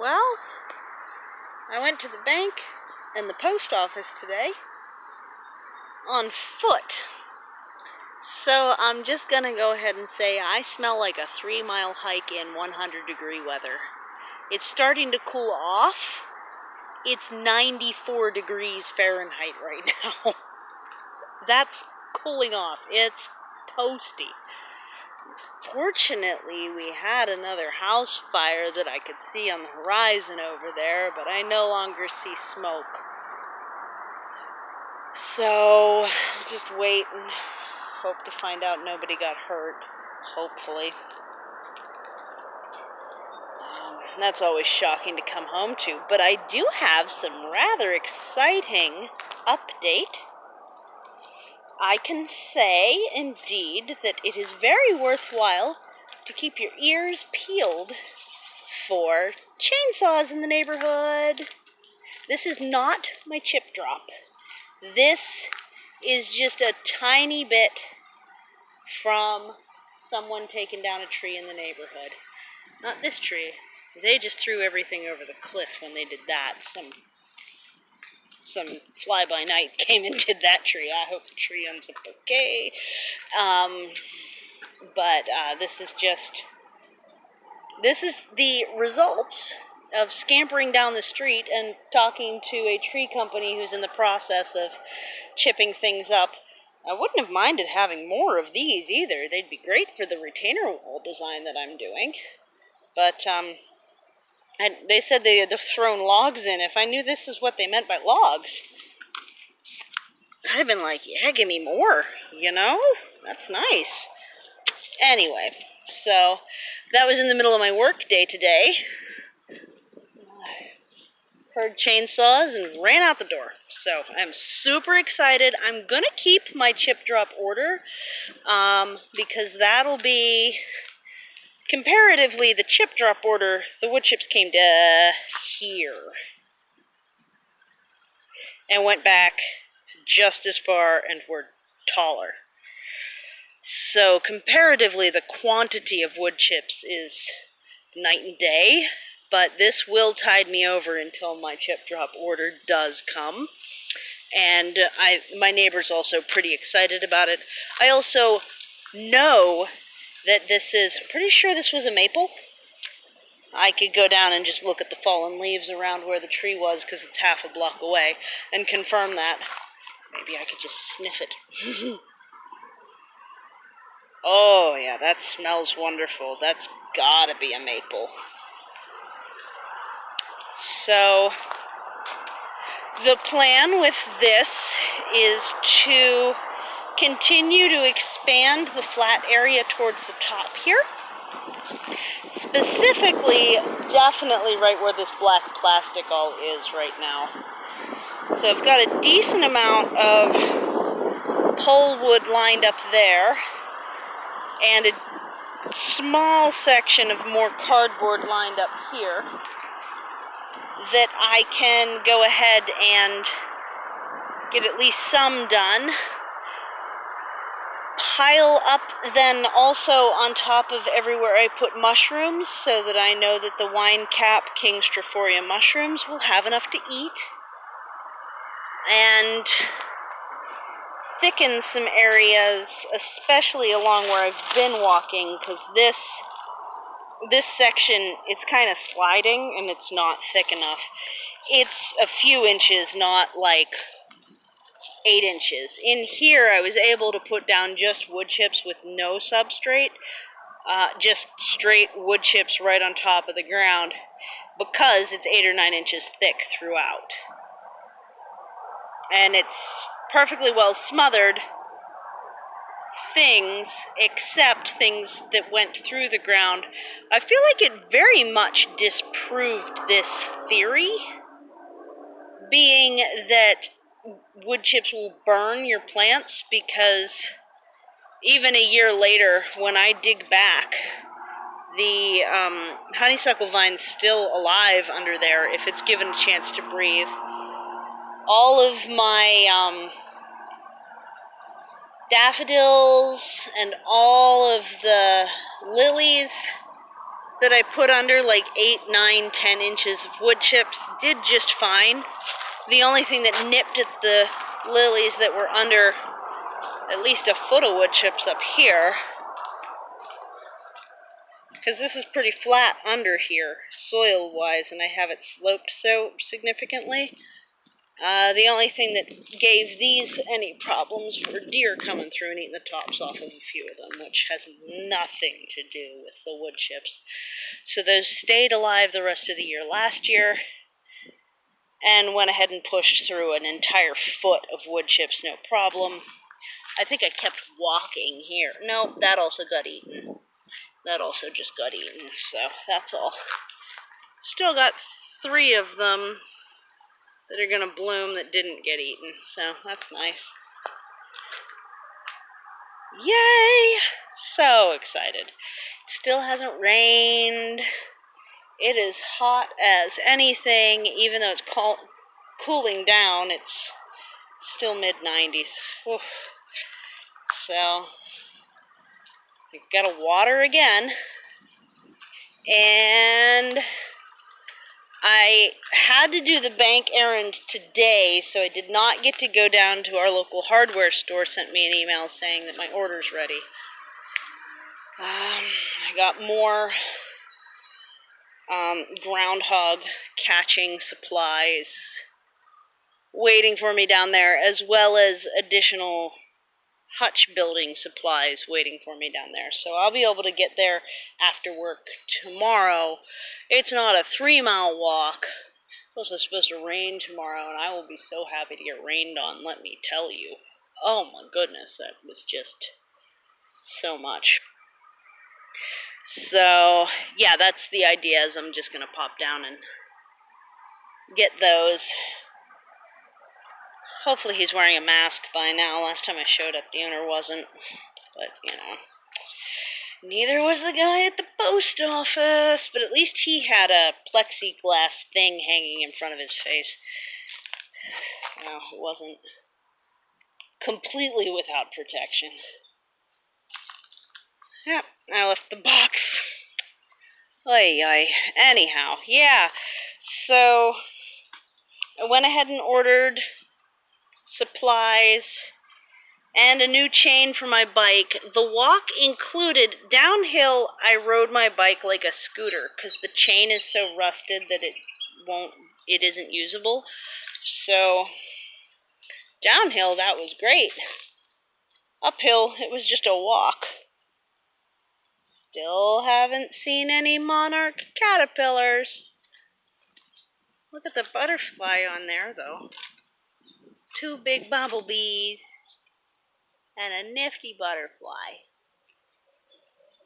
Well, I went to the bank and the post office today on foot. So I'm just gonna go ahead and say I smell like a 3-mile hike in 100-degree weather. It's starting to cool off. It's 94 degrees Fahrenheit right now. That's cooling off. It's toasty. Fortunately, we had another house fire that I could see on the horizon over there, but I no longer see smoke. So, I'll just wait and hope to find out nobody got hurt, hopefully. That's always shocking to come home to, but I do have some rather exciting update. I can say, indeed, that it is very worthwhile to keep your ears peeled for chainsaws in the neighborhood. This is not my chip drop. This is just a tiny bit from someone taking down a tree in the neighborhood. Not this tree. They just threw everything over the cliff when they did that. Some fly-by-night came and did that tree. I hope the tree ends up okay. But this is the results of scampering down the street and talking to a tree company who's in the process of chipping things up. I wouldn't have minded having more of these either. They'd be great for the retainer wall design that I'm doing. But and they said they'd have thrown logs in. If I knew this is what they meant by logs, I'd have been like, yeah, give me more, you know? That's nice. Anyway, so that was in the middle of my work day today. Heard chainsaws and ran out the door. So I'm super excited. I'm going to keep my chip drop order because that'll be... Comparatively, the chip drop order, the wood chips came to here and went back just as far and were taller. So comparatively, the quantity of wood chips is night and day, but this will tide me over until my chip drop order does come. And my neighbor's also pretty excited about it. I also know that this is, I'm pretty sure this was a maple. I could go down and just look at the fallen leaves around where the tree was because it's half a block away and confirm that. Maybe I could just sniff it. Oh yeah, that smells wonderful. That's gotta be a maple. So the plan with this is to continue to expand the flat area towards the top here. Specifically, definitely right where this black plastic all is right now. So I've got a decent amount of pole wood lined up there, and a small section of more cardboard lined up here that I can go ahead and get at least some done. Pile up then also on top of everywhere I put mushrooms so that I know that the wine cap King Strophoria mushrooms will have enough to eat. And thicken some areas, especially along where I've been walking, because this section, it's kind of sliding and it's not thick enough. It's a few inches, not like 8 inches. In here, I was able to put down just wood chips with no substrate, just straight wood chips right on top of the ground, because it's 8 or 9 inches thick throughout. And it's perfectly well smothered things, except things that went through the ground. I feel like it very much disproved this theory, being that wood chips will burn your plants, because even a year later, when I dig back, the honeysuckle vine's still alive under there if it's given a chance to breathe. All of my daffodils and all of the lilies that I put under, like 8, 9, 10 inches of wood chips, did just fine. The only thing that nipped at the lilies that were under at least a foot of wood chips up here, because this is pretty flat under here, soil-wise, and I have it sloped so significantly. The only thing that gave these any problems were deer coming through and eating the tops off of a few of them, which has nothing to do with the wood chips. So those stayed alive the rest of the year last year, and went ahead and pushed through an entire foot of wood chips, no problem. I think I kept walking here. No, that also got eaten. That also just got eaten, so that's all. Still got 3 of them that are gonna bloom that didn't get eaten, so that's nice. Yay! So excited. It still hasn't rained. It is hot as anything, even though it's cooling down, it's still mid-90s. Oof. So, we've got to water again. And I had to do the bank errand today, so I did not get to go down to our local hardware store. Sent me an email saying that my order's ready. I got more groundhog catching supplies waiting for me down there, as well as additional hutch building supplies waiting for me down there. So I'll be able to get there after work tomorrow. It's not a 3-mile walk. It's also supposed to rain tomorrow, and I will be so happy to get rained on, let me tell you. Oh my goodness, that was just so much. So, yeah, that's the idea, is I'm just going to pop down and get those. Hopefully he's wearing a mask by now. Last time I showed up, the owner wasn't. But, you know, neither was the guy at the post office. But at least he had a plexiglass thing hanging in front of his face. No, it wasn't completely without protection. Yep, I left the box. Oy, oy. Anyhow, yeah. So, I went ahead and ordered supplies and a new chain for my bike. The walk included, downhill I rode my bike like a scooter because the chain is so rusted that it isn't usable. So downhill that was great. Uphill it was just a walk. Still haven't seen any monarch caterpillars. Look at the butterfly on there though. 2 big bumblebees. And a nifty butterfly.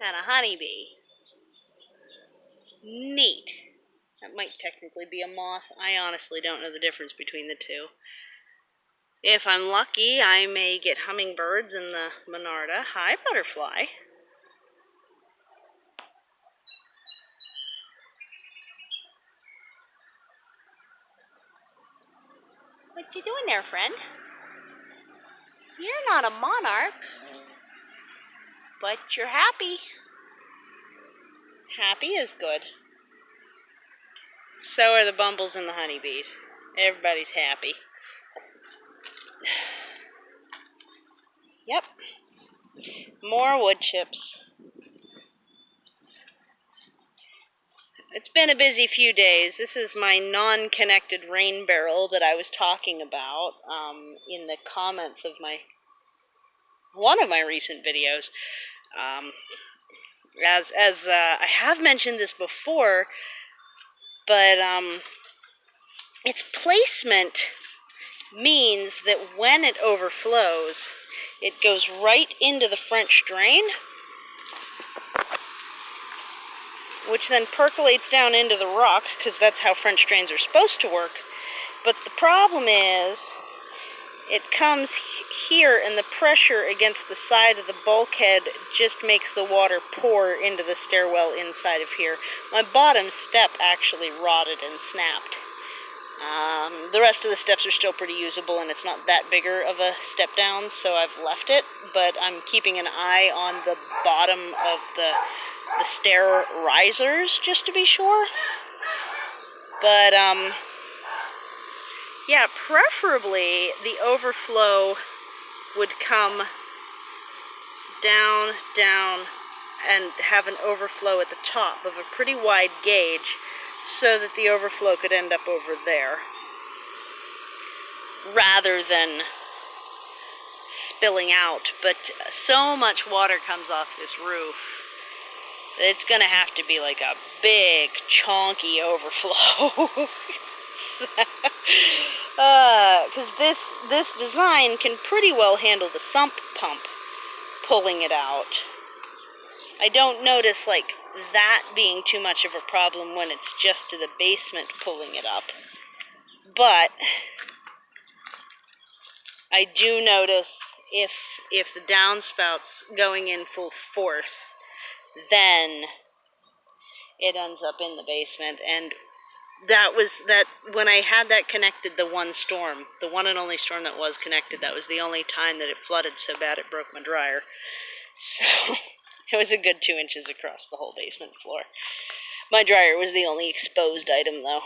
And a honeybee. Neat. That might technically be a moth. I honestly don't know the difference between the two. If I'm lucky, I may get hummingbirds in the Monarda. Hi, butterfly. What you doing there, friend? You're not a monarch, but you're happy. Happy is good. So are the bumbles and the honeybees. Everybody's happy. Yep. More wood chips. It's been a busy few days. This is my non-connected rain barrel that I was talking about in the comments of one of my recent videos. As I have mentioned this before, but its placement means that when it overflows, it goes right into the French drain, which then percolates down into the rock, because that's how French drains are supposed to work. But the problem is, it comes here, and the pressure against the side of the bulkhead just makes the water pour into the stairwell inside of here. My bottom step actually rotted and snapped. The rest of the steps are still pretty usable, and it's not that bigger of a step down, so I've left it, but I'm keeping an eye on the bottom of the the stair risers, just to be sure. But, yeah, preferably the overflow would come down, and have an overflow at the top of a pretty wide gauge so that the overflow could end up over there, rather than spilling out. But so much water comes off this roof that it's going to have to be like a big, chonky overflow. Because this design can pretty well handle the sump pump pulling it out. I don't notice like that being too much of a problem when it's just to the basement pulling it up. But I do notice if the downspout's going in full force, then it ends up in the basement. And that when I had that connected, the one and only storm that was connected, that was the only time that it flooded so bad it broke my dryer. So it was a good 2 inches across the whole basement floor. My dryer was the only exposed item, though.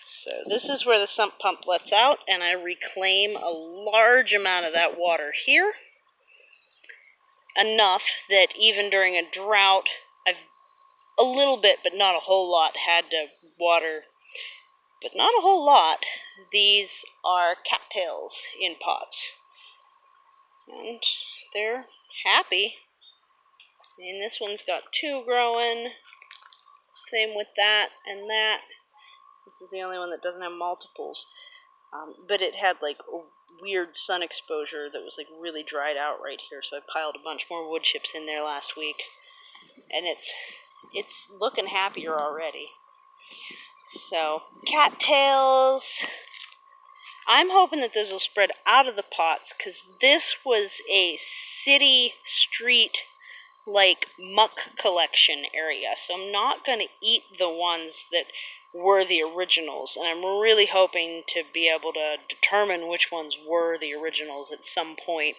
So this is where the sump pump lets out, and I reclaim a large amount of that water here. Enough that even during a drought, I've a little bit, but not a whole lot, had to water, but not a whole lot. These are cattails in pots, and they're happy. And this one's got 2 growing. Same with that and that. This is the only one that doesn't have multiples. But it had like a weird sun exposure that was like really dried out right here, so I piled a bunch more wood chips in there last week. And it's looking happier already. So, cattails. I'm hoping that those will spread out of the pots, because this was a city street like muck collection area, so I'm not going to eat the ones that were the originals, and I'm really hoping to be able to determine which ones were the originals at some point,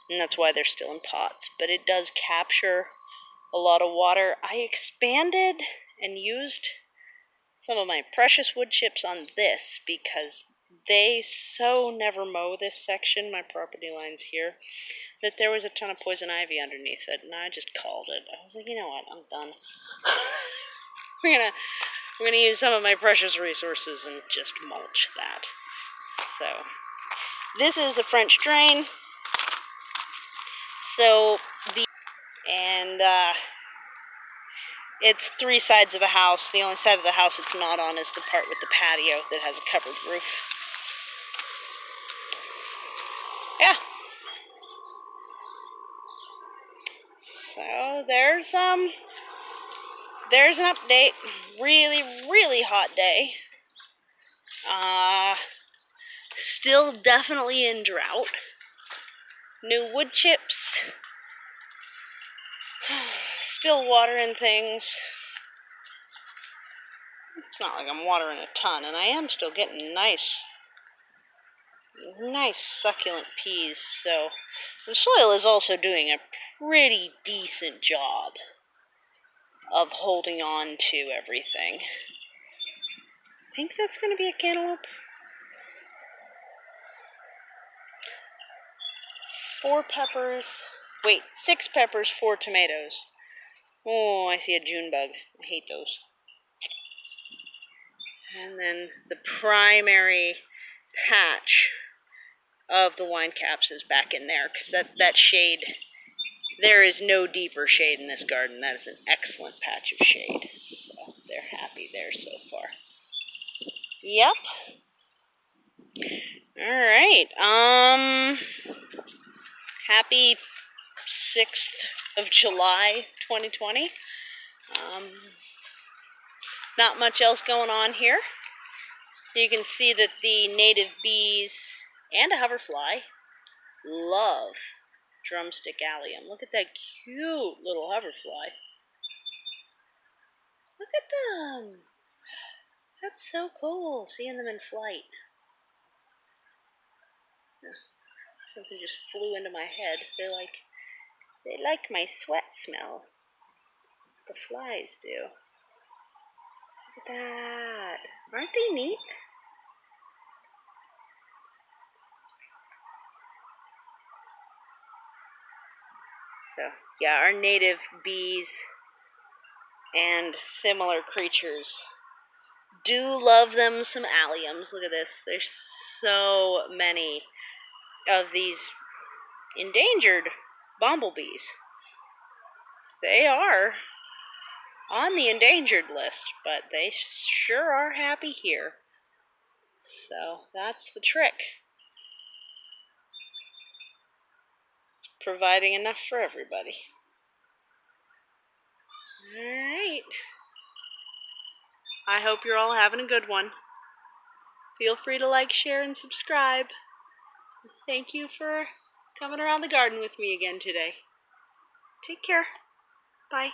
and that's why they're still in pots. But it does capture a lot of water. I expanded and used some of my precious wood chips on this because they so never mow this section, my property lines here, that there was a ton of poison ivy underneath it, and I just called it. I was like, you know what, I'm done. we're gonna use some of my precious resources and just mulch that. So this is a French drain. So it's 3 sides of the house. The only side of the house it's not on is the part with the patio that has a covered roof. Yeah. So there's an update. Really, really hot day. Still definitely in drought. New wood chips. Still watering things. It's not like I'm watering a ton, and I am still getting nice succulent peas, so the soil is also doing a pretty decent job of holding on to everything. I think that's going to be a cantaloupe. 6 peppers, 4 tomatoes. Oh, I see a June bug. I hate those. And then the primary patch of the wine caps is back in there, because that shade, there is no deeper shade in this garden. That is an excellent patch of shade. So they're happy there so far. Yep. Alright, happy 6th of July, 2020. Not much else going on here. You can see that the native bees and a hoverfly love drumstick allium. Look at that cute little hoverfly. Look at them. That's so cool, seeing them in flight. Something just flew into my head. They like my sweat smell. the flies do. Look at that. Aren't they neat? So, yeah, our native bees and similar creatures do love them some alliums. Look at this. There's so many of these endangered bumblebees. They are on the endangered list, but they sure are happy here. So that's the trick. It's providing enough for everybody. Alright. I hope you're all having a good one. Feel free to like, share, and subscribe. Thank you for coming around the garden with me again today. Take care. Bye.